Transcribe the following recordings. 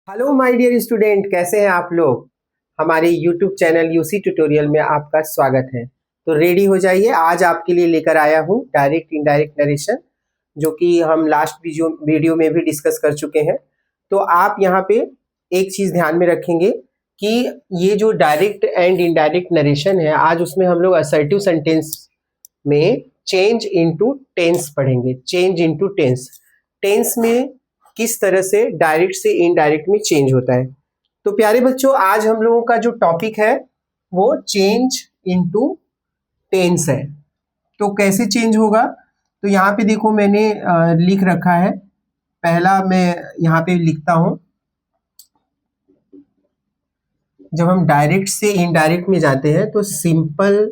Hello my dear student, कैसे हैं आप लोग। हमारे यूट्यूब चैनल यूसी ट्यूटोरियल में आपका स्वागत है। तो रेडी हो जाइए, आज आपके लिए लेकर आया हूँ डायरेक्ट इनडायरेक्ट नरेशन, जो कि हम लास्ट वीडियो में भी डिस्कस कर चुके हैं। तो आप यहाँ पे एक चीज़ ध्यान में रखेंगे कि ये जो डायरेक्ट एंड इनडायरेक्ट नरेशन है, आज उसमें हम लोग असर्टिव सेंटेंस में चेंज इनटू टेंस पढ़ेंगे। चेंज इनटू टेंस, टेंस में किस तरह से डायरेक्ट से इनडायरेक्ट में चेंज होता है। तो प्यारे बच्चों, आज हम लोगों का जो टॉपिक है वो चेंज इनटू टेंस है। तो कैसे चेंज होगा, तो यहाँ पे देखो मैंने लिख रखा है। पहला मैं यहाँ पे लिखता हूं, जब हम डायरेक्ट से इनडायरेक्ट में जाते हैं तो simple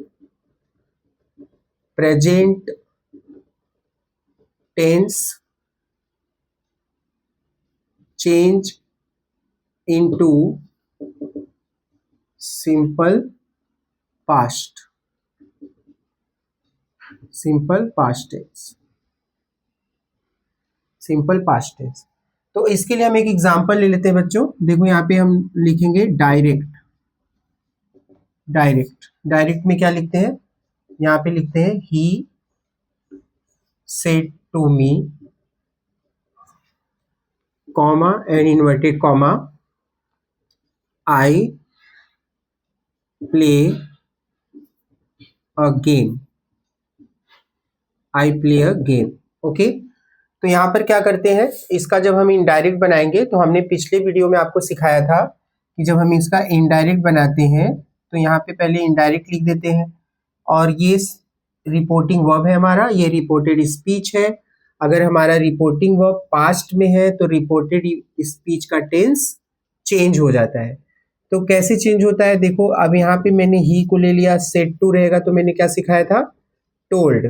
present tense change into simple past, simple past tense, simple past tense. तो इसके लिए हम एक एग्जांपल ले लेते हैं बच्चों। देखो यहाँ पे हम लिखेंगे डायरेक्ट। डायरेक्ट डायरेक्ट में क्या लिखते हैं, यहाँ पे लिखते हैं he said to me, comma and inverted comma, I play a game, I play a game. Okay, तो यहाँ पर क्या करते हैं, इसका जब हम इनडायरेक्ट बनाएंगे तो हमने पिछले वीडियो में आपको सिखाया था कि जब हम इसका इनडायरेक्ट बनाते हैं तो यहाँ पे पहले इनडायरेक्ट लिख देते हैं, और ये रिपोर्टिंग वर्ब है हमारा, ये रिपोर्टेड स्पीच है। अगर हमारा रिपोर्टिंग वर्ब पास्ट में है तो रिपोर्टेड स्पीच का टेंस चेंज हो जाता है। तो कैसे चेंज होता है, देखो अब यहाँ पे मैंने ही को ले लिया, सेड टू रहेगा तो मैंने क्या सिखाया था, टोल्ड।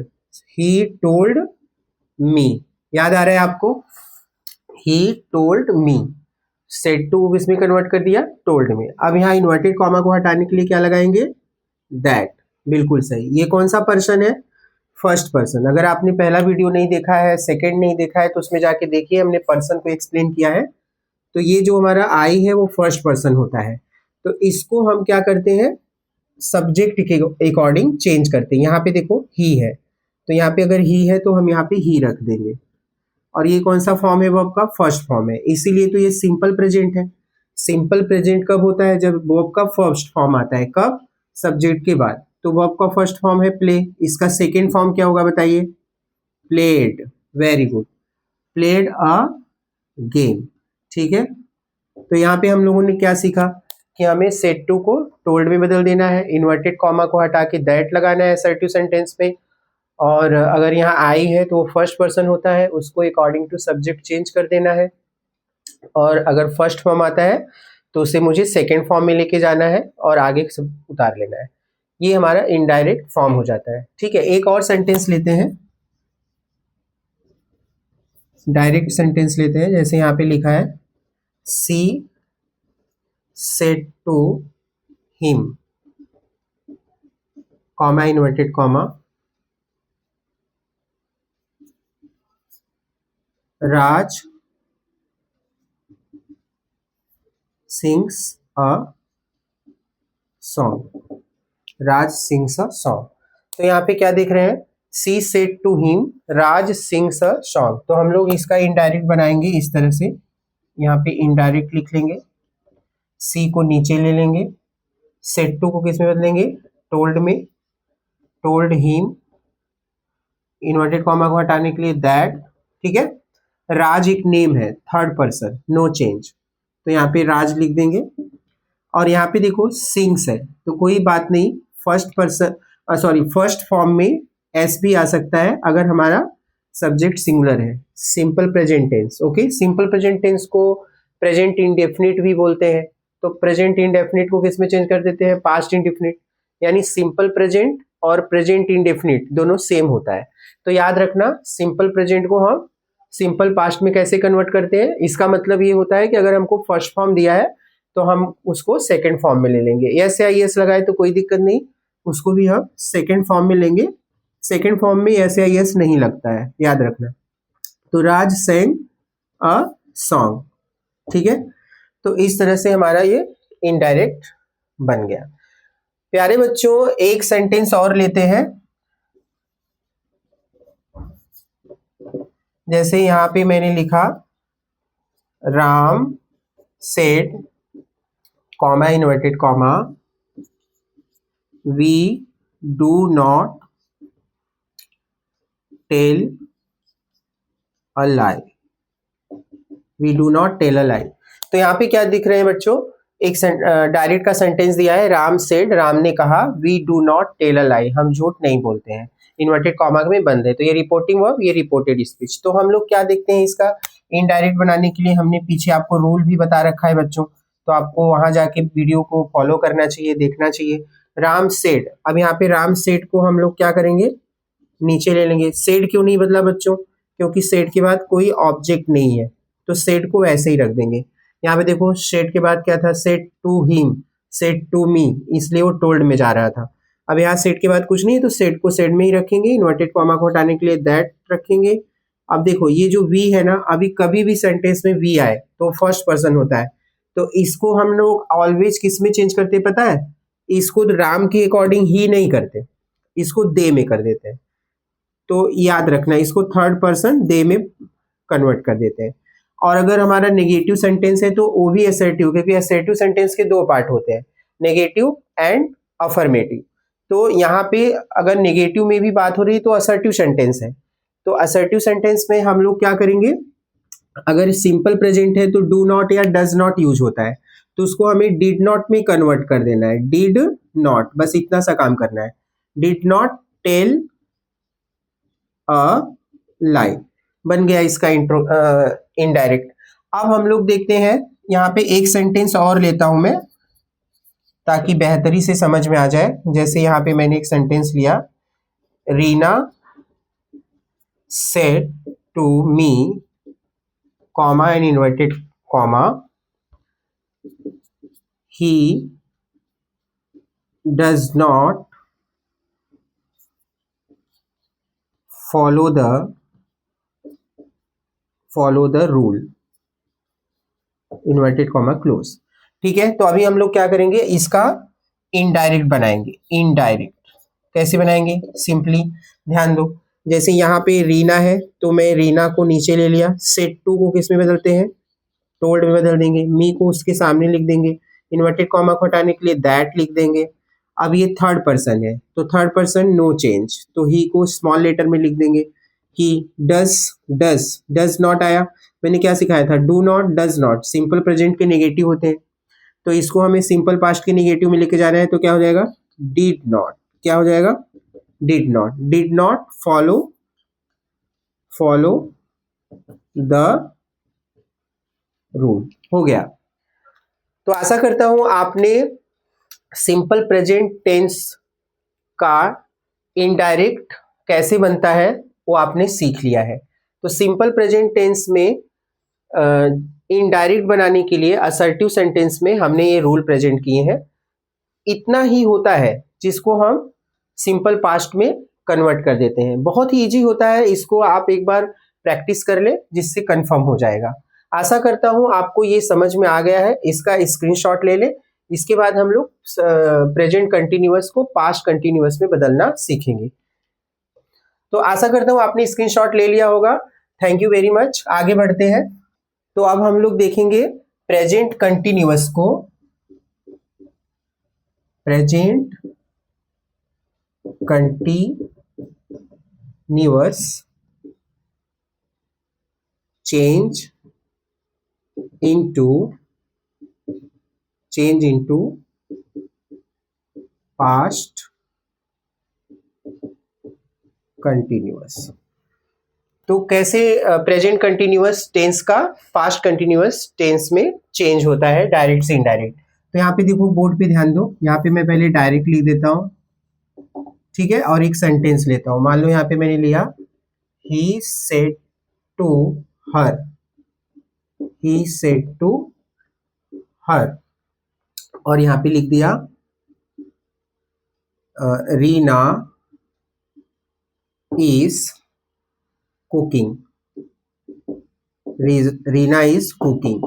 ही टोल्ड मी, याद आ रहा है आपको, he told me, said to इसमें कन्वर्ट कर दिया टोल्ड में। अब यहाँ इन्वर्टेड कॉमा को हटाने के लिए क्या लगाएंगे, दैट। बिल्कुल सही। ये कौन सा पर्सन है, फर्स्ट पर्सन। अगर आपने पहला वीडियो नहीं देखा है, सेकंड नहीं देखा है, तो उसमें जाके देखिए, हमने पर्सन को एक्सप्लेन किया है। तो ये जो हमारा आई है वो फर्स्ट पर्सन होता है। तो इसको हम क्या करते हैं, सब्जेक्ट के अकॉर्डिंग चेंज करते हैं। यहाँ पे देखो ही है, तो यहाँ पे अगर ही है तो हम यहाँ पे ही रख देंगे। और ये कौन सा फॉर्म है वर्ब का, फर्स्ट फॉर्म है, इसीलिए तो ये सिंपल प्रेजेंट है। सिंपल प्रेजेंट कब होता है, जब वर्ब का फर्स्ट फॉर्म आता है। कब, सब्जेक्ट के बाद। तो वर्ब का फर्स्ट फॉर्म है प्ले, इसका सेकेंड फॉर्म क्या होगा बताइए, played. Very good, played a game. ठीक है, तो यहाँ पे हम लोगों ने क्या सीखा कि हमें सेड टू को टोल्ड में बदल देना है, इन्वर्टेड कॉमा को हटा के दैट लगाना है असर्टिव सेंटेंस में, और अगर यहाँ आई है तो वो फर्स्ट पर्सन होता है, उसको अकॉर्डिंग टू सब्जेक्ट चेंज कर देना है, और अगर फर्स्ट फॉर्म आता है तो उसे मुझे सेकेंड फॉर्म में लेके जाना है और आगे सब उतार लेना है। ये हमारा इनडायरेक्ट फॉर्म हो जाता है। ठीक है, एक और सेंटेंस लेते हैं, डायरेक्ट सेंटेंस लेते हैं। जैसे यहाँ पे लिखा है, she said to him, comma inverted comma, Raj sings a song, Raj sings a song. तो यहाँ पे क्या देख रहे हैं, she said to him, Raj sings a song. तो हम लोग इसका इनडायरेक्ट बनाएंगे इस तरह से, यहाँ पे इनडायरेक्ट लिख लेंगे, सी को नीचे ले लेंगे, सेड टू को किस में बदलेंगे, टोल्ड में, टोल्ड हिम, इन्वर्टेड कॉमा को हटाने के लिए दैट। ठीक है, राज एक नेम है, थर्ड पर्सन, नो चेंज, तो यहाँ पे राज लिख देंगे। और यहाँ पे देखो सिंग्स है, तो कोई बात नहीं, first person sorry first form में एस भी आ सकता है अगर हमारा सब्जेक्ट सिंगुलर है। Simple present tense, okay, simple present tense को प्रेजेंट इंडेफिनिट भी बोलते हैं। तो प्रेजेंट इंडेफिनिट को किस में चेंज कर देते हैं, पास्ट इंडेफिनिट। यानी सिंपल प्रेजेंट और प्रेजेंट इंडेफिनिट दोनों सेम होता है। तो याद रखना, सिंपल प्रेजेंट को हम सिंपल पास्ट में कैसे कन्वर्ट करते हैं, इसका मतलब ये होता है कि अगर हमको फर्स्ट फॉर्म दिया है तो हम उसको सेकंड फॉर्म में ले लेंगे। एस या एस लगाए तो कोई दिक्कत नहीं, उसको भी हम सेकंड फॉर्म में लेंगे। सेकंड फॉर्म में एस या एस नहीं लगता है, याद रखना। तो राज सेंग अ सॉन्ग। ठीक है, तो इस तरह से हमारा ये इनडायरेक्ट बन गया। प्यारे बच्चों, एक सेंटेंस और लेते हैं। जैसे यहाँ पे मैंने लिखा Ram said comma inverted comma we do not tell a lie, we do not tell a lie. तो यहाँ पे क्या दिख रहे हैं बच्चों, एक डायरेक्ट का सेंटेंस दिया है, राम सेड, राम ने कहा, we do not tell a lie, हम झूठ नहीं बोलते हैं, इन्वर्टेड कॉमा में बंद है, तो ये रिपोर्टिंग वर्ब, ये रिपोर्टेड स्पीच। तो हम लोग क्या देखते हैं, इसका इनडायरेक्ट बनाने के लिए हमने पीछे आपको रूल भी बता रखा है बच्चों, तो आपको वहां जाके वीडियो को फॉलो करना चाहिए, देखना चाहिए। राम सेड, अब यहाँ पे राम सेड को हम लोग क्या करेंगे, नीचे ले लेंगे। सेड क्यों नहीं बदला बच्चों, क्योंकि सेड के बाद कोई ऑब्जेक्ट नहीं है, तो सेड को वैसे ही रख देंगे। यहाँ पे देखो सेड के बाद क्या था, said to him, said to me, इसलिए वो टोल्ड में जा रहा था। अब यहाँ सेड के बाद कुछ नहीं है, तो सेड को सेड में ही रखेंगे, इन्वर्टेड कॉमा को हटाने के लिए दैट रखेंगे। अब देखो ये जो वी है ना, अभी कभी भी सेंटेंस में वी आए तो फर्स्ट पर्सन होता है, तो इसको हम लोग ऑलवेज किस में चेंज करते हैं पता है, इसको राम के अकॉर्डिंग ही नहीं करते, इसको दे में कर देते हैं। तो याद रखना, इसको थर्ड पर्सन दे में कन्वर्ट कर देते हैं। और अगर हमारा नेगेटिव सेंटेंस है तो वो भी असर्टिव, क्योंकि असर्टिव सेंटेंस के दो पार्ट होते हैं, नेगेटिव एंड अफर्मेटिव। तो यहाँ पे अगर नेगेटिव में भी बात हो रही है तो असर्टिव सेंटेंस है, तो असर्टिव सेंटेंस में हम लोग क्या करेंगे, अगर सिंपल प्रेजेंट है तो डू नॉट या डज नॉट यूज होता है, तो उसको हमें डिड नॉट में कन्वर्ट कर देना है, डिड नॉट, बस इतना सा काम करना है, डिड नॉट टेल अ लाई, बन गया इसका इनडायरेक्ट। अब हम लोग देखते हैं, यहाँ पे एक सेंटेंस और लेता हूं मैं ताकि बेहतरी से समझ में आ जाए। जैसे यहाँ पे मैंने एक सेंटेंस लिया, Reena said to me comma and inverted comma he does not follow the rule, inverted comma close. ठीक है, तो अभी हम लोग क्या करेंगे, इसका इनडायरेक्ट बनाएंगे। इनडायरेक्ट कैसे बनाएंगे, सिंपली ध्यान दो, जैसे यहाँ पे रीना है तो मैं रीना को नीचे ले लिया, सेट टू को किस में बदलते हैं, टोल्ड में बदल देंगे, मी को उसके सामने लिख देंगे, इन्वर्टेड कॉमा को हटाने के लिए दैट लिख देंगे। अब ये थर्ड पर्सन है तो थर्ड पर्सन नो चेंज, तो ही को स्मॉल लेटर में लिख देंगे, ही डज, डज नॉट आया, मैंने क्या सिखाया था, do not, does not, simple present के नेगेटिव होते हैं, तो इसको हमें सिंपल पास्ट के नेगेटिव में लेके जाना है, तो क्या हो जाएगा, डिड नॉट, क्या हो जाएगा, did not follow the rule, हो गया। तो आशा करता हूं आपने सिंपल प्रेजेंट टेंस का इनडायरेक्ट कैसे बनता है वो आपने सीख लिया है। तो सिंपल प्रेजेंट टेंस में इनडायरेक्ट बनाने के लिए असर्टिव सेंटेंस में हमने ये रूल प्रेजेंट किए हैं। इतना ही होता है जिसको हम सिंपल पास्ट में कन्वर्ट कर देते हैं, बहुत ही इजी होता है, इसको आप एक बार प्रैक्टिस कर ले जिससे कंफर्म हो जाएगा। आशा करता हूं आपको ये समझ में आ गया है, इसका स्क्रीनशॉट ले ले, इसके बाद हम लोग प्रेजेंट कंटिन्यूअस को पास्ट कंटिन्यूअस में बदलना सीखेंगे। तो आशा करता हूं आपने स्क्रीनशॉट ले लिया होगा। थैंक यू वेरी मच, आगे बढ़ते हैं। तो अब हम लोग देखेंगे प्रेजेंट कंटिन्यूअस को, present continuous change into past continuous। तो कैसे प्रेजेंट कंटिन्यूअस टेंस का पास्ट कंटिन्यूअस टेंस में चेंज होता है डायरेक्ट से इनडायरेक्ट। तो यहाँ पे देखो, बोर्ड पे ध्यान दो, यहाँ पे मैं पहले डायरेक्ट लिख देता हूँ, ठीक है, और एक सेंटेंस लेता हूँ। मान लो यहाँ पे मैंने लिया, he said to her, he said to her, और यहाँ पे लिख दिया Reena is cooking, Reena is cooking.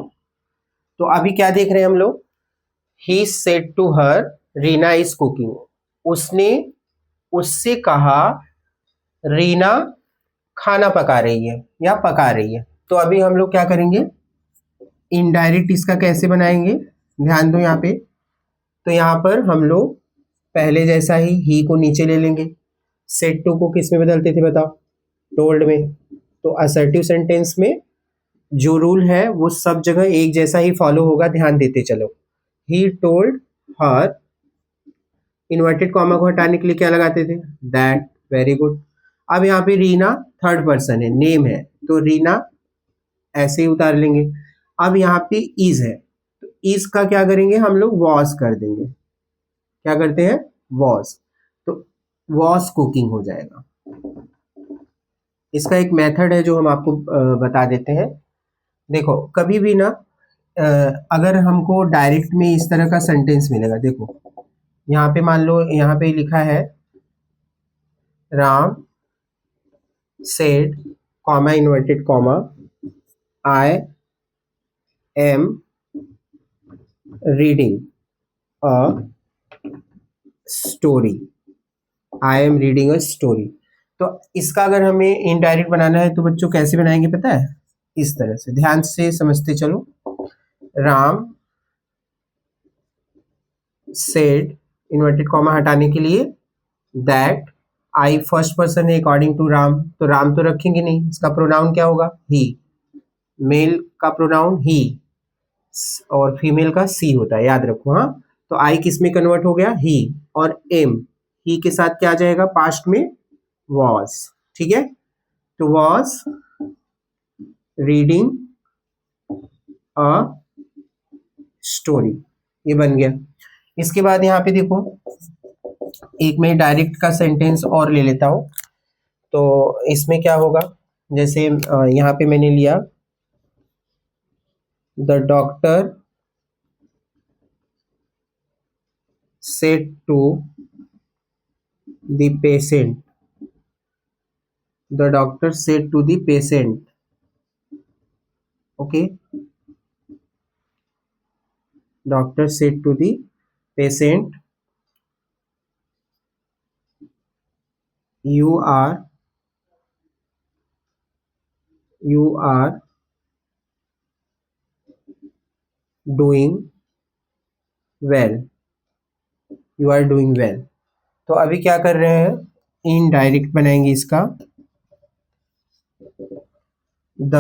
तो अभी क्या देख रहे हैं हम लोग, he said to her Reena is cooking, उसने उससे कहा रीना खाना पका रही है या पका रही है। तो अभी हम लोग क्या करेंगे, इनडायरेक्ट इसका कैसे बनाएंगे, ध्यान दो यहाँ पे। तो यहाँ पर हम लोग पहले जैसा ही को नीचे ले लेंगे, सेड टू को किस में बदलते थे बताओ, टोल्ड में। तो असर्टिव सेंटेंस में जो रूल है वो सब जगह एक जैसा ही फॉलो होगा, ध्यान देते चलो। He told her, inverted comma को हटाने के लिए क्या लगाते थे, दैट, वेरी गुड। अब यहाँ पे रीना थर्ड पर्सन है, नेम है, तो रीना ऐसे ही उतार लेंगे। अब यहाँ पे इज है, तो इज का क्या करेंगे हम लोग, वॉज कर देंगे। क्या करते हैं, वॉज, तो वॉज कुकिंग हो जाएगा। इसका एक मेथड है जो हम आपको बता देते हैं। देखो कभी भी ना अगर हमको डायरेक्ट में इस तरह का सेंटेंस मिलेगा, देखो यहाँ पे मान लो यहाँ पे लिखा है Ram said comma inverted comma I am reading a story, I am reading a story. तो इसका अगर हमें इनडायरेक्ट बनाना है तो बच्चों कैसे बनाएंगे पता है, इस तरह से, ध्यान से समझते चलो। राम सेड, इन्वर्टेड कॉमा हटाने के लिए दैट, आई फर्स्ट पर्सन है अकॉर्डिंग टू राम, तो राम तो रखेंगे नहीं, इसका प्रोनाउन क्या होगा, ही, मेल का प्रोनाउन ही और फीमेल का सी होता है, याद रखो। हाँ, तो आई किस में कन्वर्ट हो गया, ही, और एम, ही के साथ क्या आ जाएगा, पास्ट में वॉज, ठीक है। तो वॉज रीडिंग अ स्टोरी, ये बन गया। इसके बाद यहाँ पे देखो एक मैं डायरेक्ट का सेंटेंस और ले लेता हूँ। तो इसमें क्या होगा, जैसे यहाँ पे मैंने लिया the doctor said to the patient, the doctor said to the patient, okay, doctor said to the patient you are doing well, you are doing well। तो अभी क्या कर रहे हैं, इनडायरेक्ट बनाएंगे इसका, द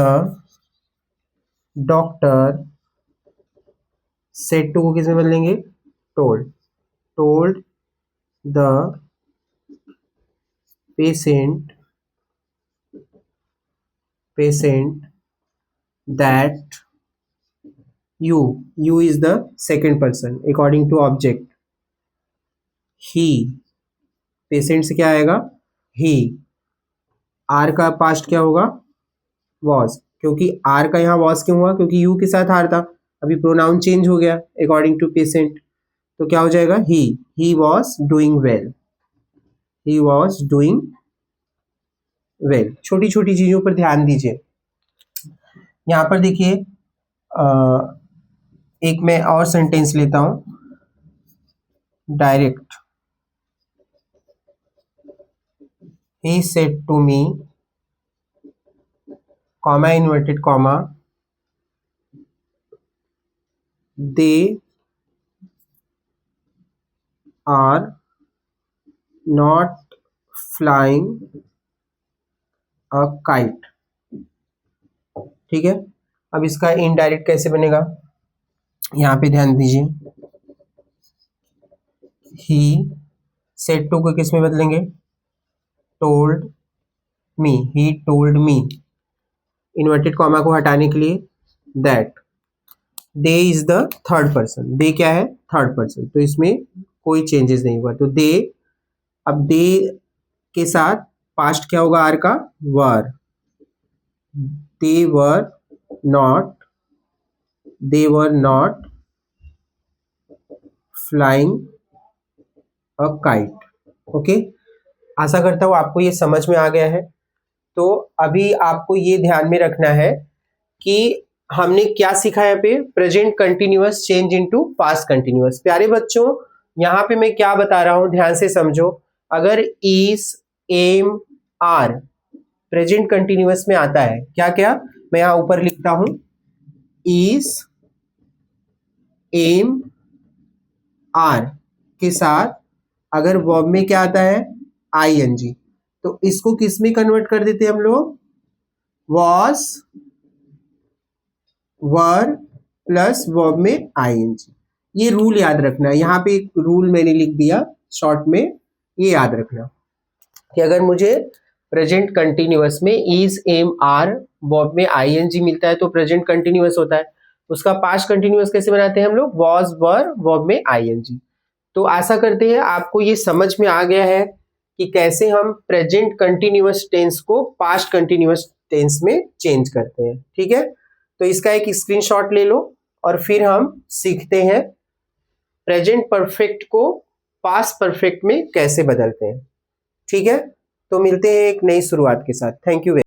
डॉक्टर सेड टू को किसमें बदलेंगे, told, told the patient that you is the second person according to object, he, patient से क्या आएगा, ही, आर का पास्ट क्या होगा, वॉज, क्योंकि आर का यहाँ वॉज क्यों हुआ, क्योंकि यू के साथ आर था, अभी प्रोनाउन चेंज हो गया अकॉर्डिंग टू पेशेंट, तो क्या हो जाएगा, he was doing well, he was doing well. छोटी छोटी चीजों पर ध्यान दीजिए। यहाँ पर देखिए एक मैं और सेंटेंस लेता हूं direct, he said to me comma inverted comma they are not flying a kite, ठीक है। अब इसका इनडायरेक्ट कैसे बनेगा, यहाँ पे ध्यान दीजिए, ही सेड टू को किस में बदलेंगे, told me, he told me, inverted comma को हटाने के लिए that, they is the third person, they क्या है, थर्ड पर्सन, तो इसमें कोई चेंजेस नहीं हुआ, तो दे, अब दे के साथ पास्ट क्या होगा, आर का, were, they were not flying a kite, okay. आशा करता हूँ आपको ये समझ में आ गया है। तो अभी आपको ये ध्यान में रखना है कि हमने क्या सीखा यहाँ पे, present continuous change into past continuous. प्यारे बच्चों यहाँ पे मैं क्या बता रहा हूं ध्यान से समझो। अगर is, am, are present continuous में आता है, क्या क्या, मैं यहां ऊपर लिखता हूं, इज, एम, आर के साथ अगर वर्ब में क्या आता है, आईएनजी, तो इसको किस में कन्वर्ट कर देते हैं हम लोग, वॉज, वर प्लस वर्ब में आईएनजी। ये रूल याद रखना है, यहाँ पे एक रूल मैंने लिख दिया शॉर्ट में, ये याद रखना कि अगर मुझे प्रेजेंट कंटिन्यूअस में इज, एम, आर वर्ब में आईएनजी मिलता है तो प्रेजेंट कंटिन्यूअस होता है। उसका पास्ट कंटिन्यूअस कैसे बनाते हैं हम लोग, वॉज, वर, वर्ब में आईएनजी। तो आशा करते हैं आपको ये समझ में आ गया है कि कैसे हम प्रेजेंट कंटिन्यूअस टेंस को पास्ट कंटिन्यूअस टेंस में चेंज करते हैं। ठीक है, तो इसका एक स्क्रीनशॉट ले लो और फिर हम सीखते हैं प्रेजेंट परफेक्ट को पास्ट परफेक्ट में कैसे बदलते हैं। ठीक है, तो मिलते हैं एक नई शुरुआत के साथ। Thank you.